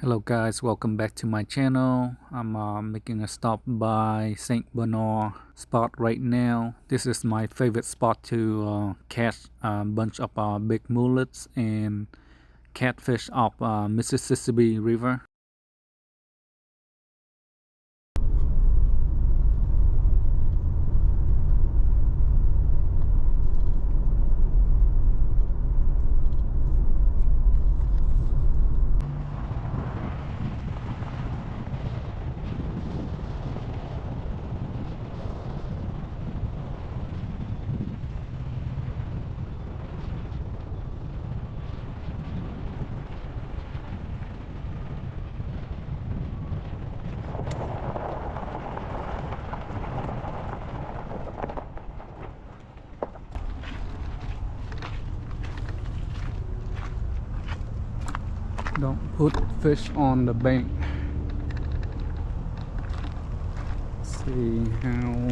Hello guys, welcome back to my channel. I'm making a stop by St. Bernard spot right now. This is my favorite spot to catch a bunch of big mullets and catfish off Mississippi River. Don't put fish on the bank. See how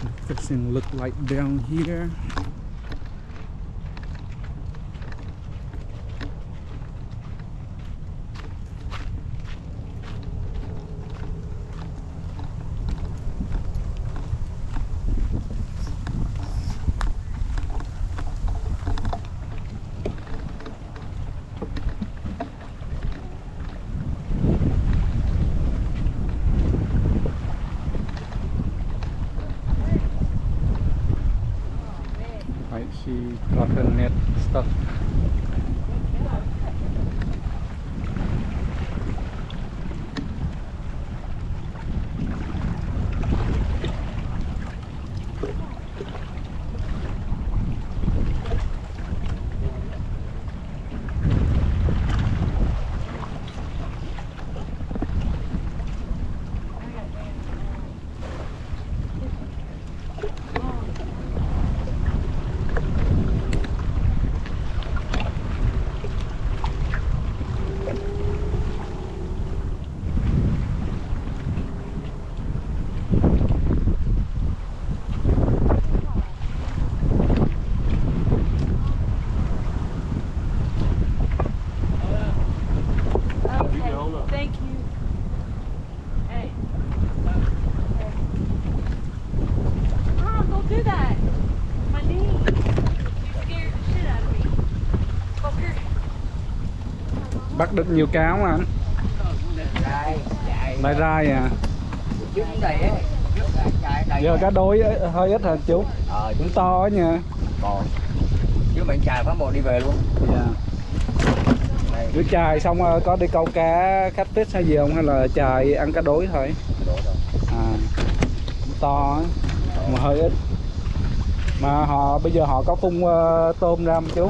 the fishing look like down here. Right, she got her net stuck. Thank you. Hey. Mom, don't do that. My knee. You scared the shit out of me. Fucker. Bắt được nhiều cá không anh? Lai rai à? Giờ cá đối hơi ít hả chú? Cũng to á nha. Còn chứ bạn chài phá một đi về luôn. Dạ. Cứ chài xong có đi câu cá khách fish hay gì không, hay là chài ăn cá đối thôi? À, cũng to á, mà hơi ít. Mà bây giờ họ có phun tôm ra không chú?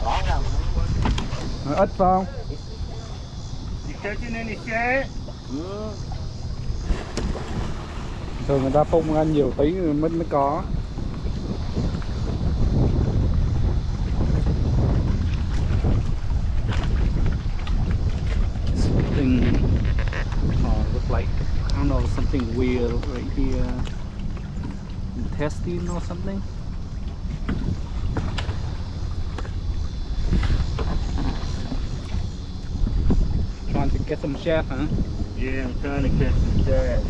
Có đâu. Ít phải không? Thường người ta phun ra nhiều tí mới có. Something look like, I don't know, something weird right here. Intestine or something. Trying to get some shad, huh? Yeah, I'm trying to catch some shad.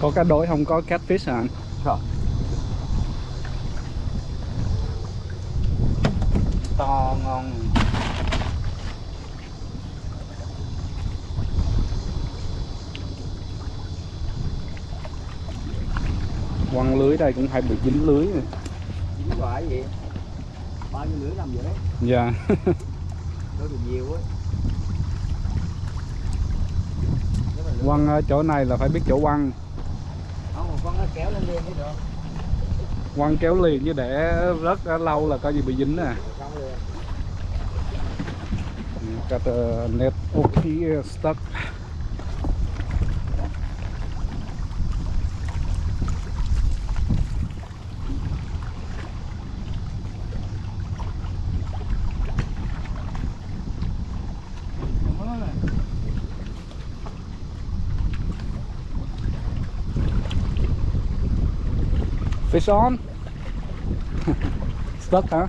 Có cá đối không có catfish hả anh? Không. To ngon. Quăng lưới đây cũng hay bị dính lưới rồi. Dính quả gì? Bao nhiêu lưới nằm vậy đấy? Dạ. Nó được nhiều á. Quăng ở chỗ này là phải biết chỗ quăng. Không, quăng nó kéo lên liền chứ được. Quăng kéo liền chứ để rớt lâu là coi gì bị dính nè. Got a net over here stuck. Fish on? Stuck hả?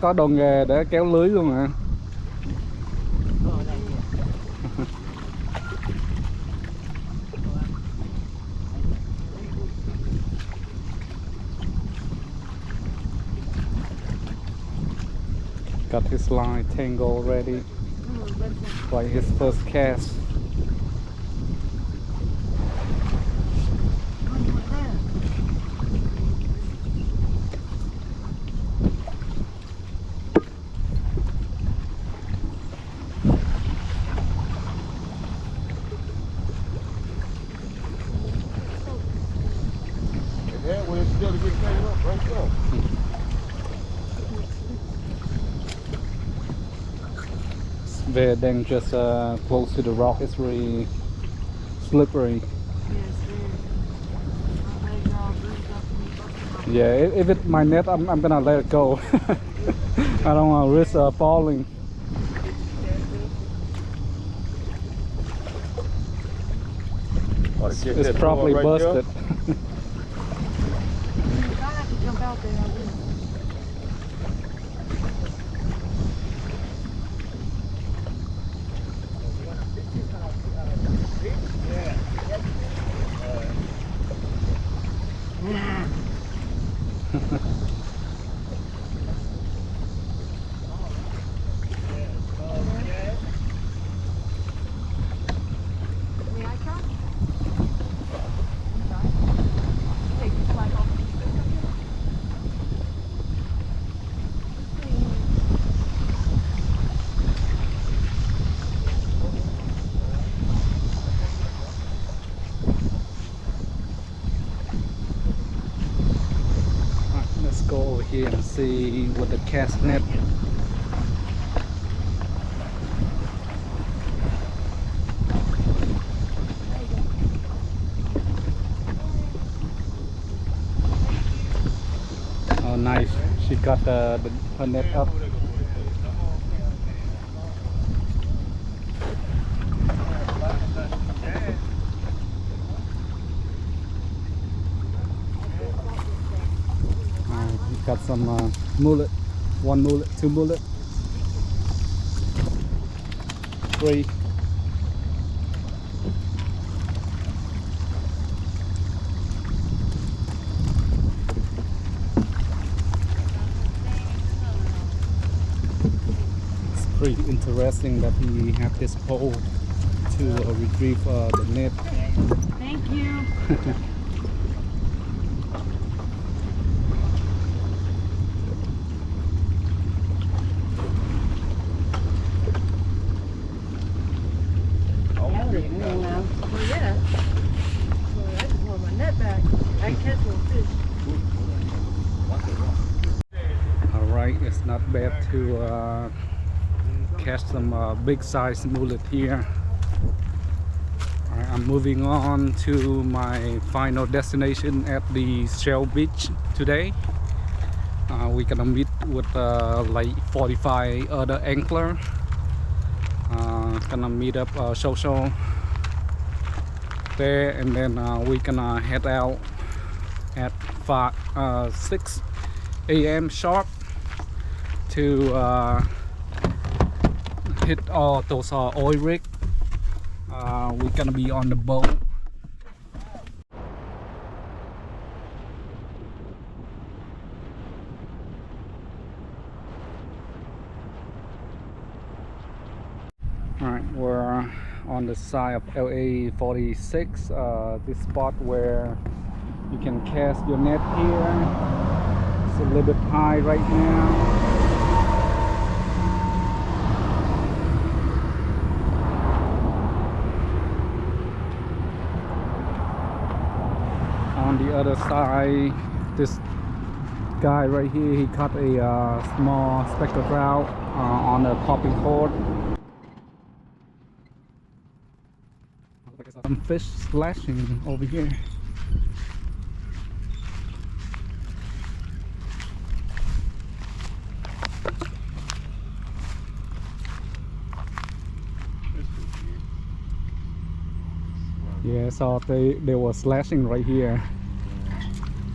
Có đồ nghề để kéo lưới luôn hả? Got his line tangle ready for his first cast. Yeah, when it's still to get cleaned up, right there. It's very dangerous close to the rock. It's really slippery. Yeah, if it's my net, I'm gonna let it go. I don't want to risk falling. It's probably busted. If I have to jump out there, I will. May I try? Take the flag off. Alright, let's go over here and see what the cast net. Oh, nice. She got her net up. Got some mullet, 1 mullet, 2 mullet, 3. It's pretty interesting that he have this pole to retrieve the net. Thank you. Well, yeah. Well, I just want my net back. I can catch more fish. Alright, it's not bad to catch some big size mullet here. Alright, I'm moving on to my final destination at the Shell Beach today. We're gonna meet with like 45 other angler. Gonna meet up social there, and then we're gonna head out at 6 a.m. sharp to hit all those oil rig. We're gonna be on the boat. Alright, we're on the side of LA 46, this spot where you can cast your net here. It's a little bit high right now. On the other side, this guy right here, he caught a small speckled trout on a popping cord. Some fish splashing over here. Yeah, so they were slashing right here,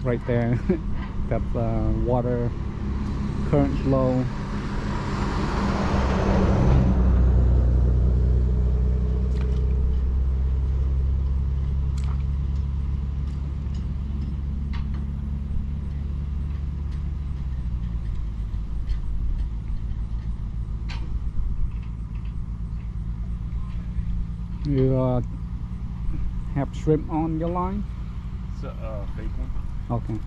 right there. That water current flow. You have shrimp on your line? It's a fake one. Okay.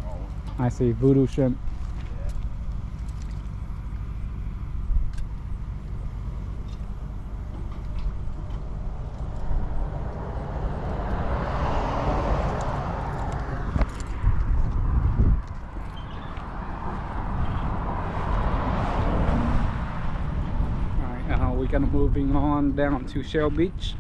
Oh, I see voodoo shrimp. Alright, we're gonna moving on down to Shell Beach.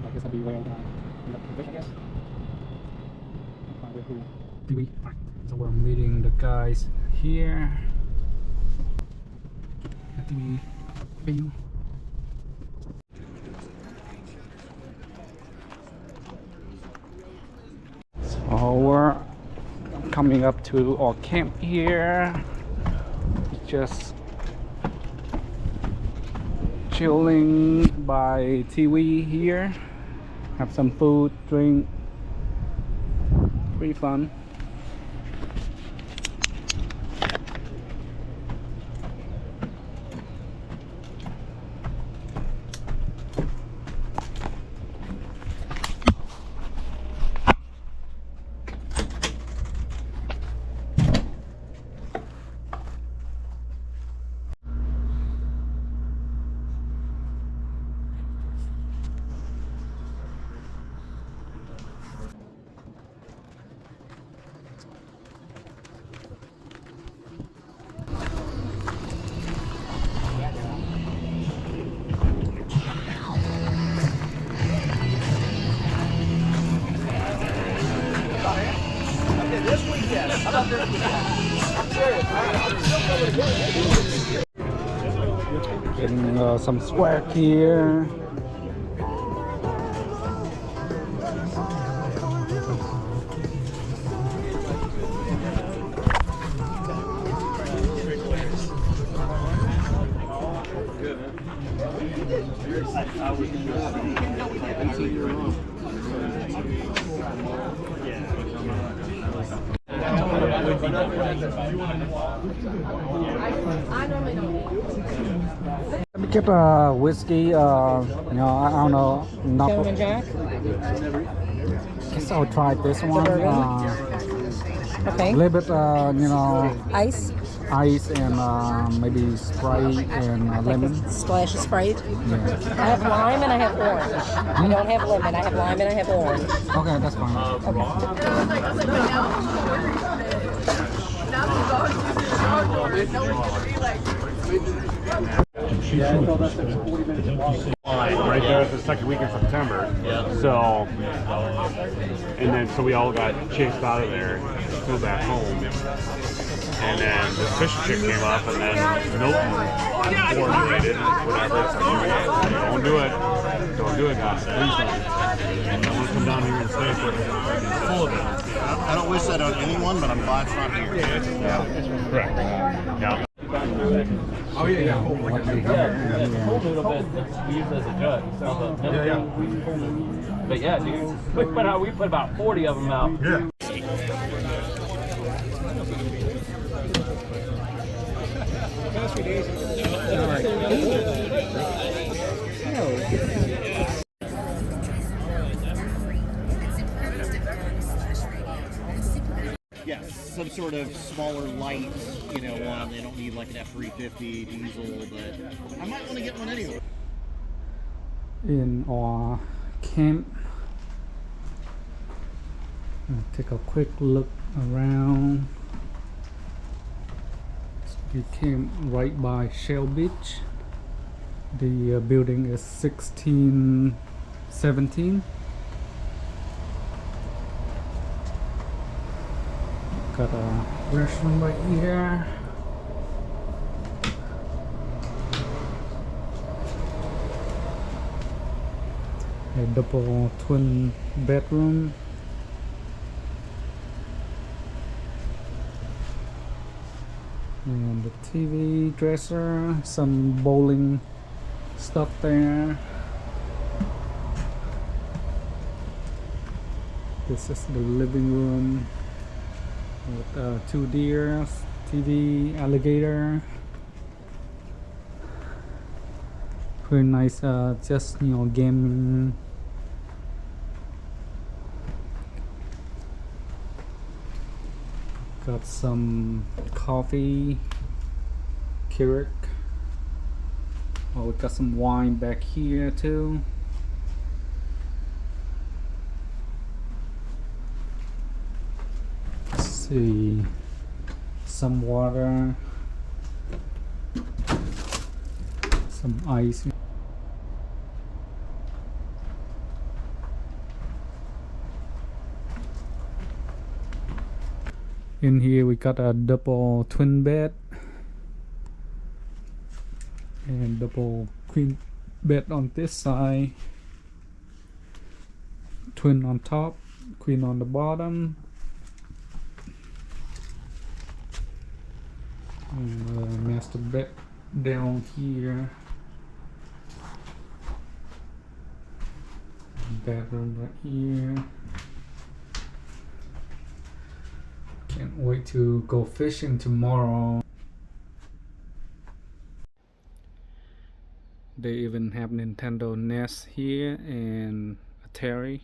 I guess I'll be whale fish, I guess. So we're meeting the guys here at the venue. So we're coming up to our camp here. Just chilling by TV here. Have some food, drink. Pretty fun. Getting some swag here. Let me get a whiskey, you know, I don't know, Gentleman Jack? guess I'll try this one. Okay. A little bit, you know, Ice? ice and maybe Sprite and lemon. Splash of Sprite? Yeah. I have lime and I have orange. I don't have lemon. I have lime and I have orange. Okay, that's fine. right there at the second week in September. So, and then so we all got chased out of there, flew back home. And then the fishing chick came up, and then Milton coordinated whatever. It's like, don't do it, guys. Please don't. I'm gonna come down here and stay for full of it. I don't wish that on anyone, but I'm glad it's not here. Yeah. Correct. Yeah. Oh yeah. Whole little bit we use as a jug. So but yeah, dude, we put about 40 of them out. Yeah. All right. some sort of smaller light, you know, one. They don't need like an F350 diesel, but I might want to get one anyway. In our camp, take a quick look around. We came right by Shell Beach. The building is 1617. Got a restaurant right here. A double twin bedroom. And the TV, dresser, some bowling stuff there. This is the living room with 2 deers, TV, alligator. Very nice, just, you know, gaming. Got some coffee, Keurig. Oh, we got some wine back here too. Let's see, some water, some ice. In here we got a double twin bed and double queen bed on this side, twin on top, queen on the bottom, and master bed down here, bedroom right here. Can't wait to go fishing tomorrow. They even have Nintendo NES here and Atari.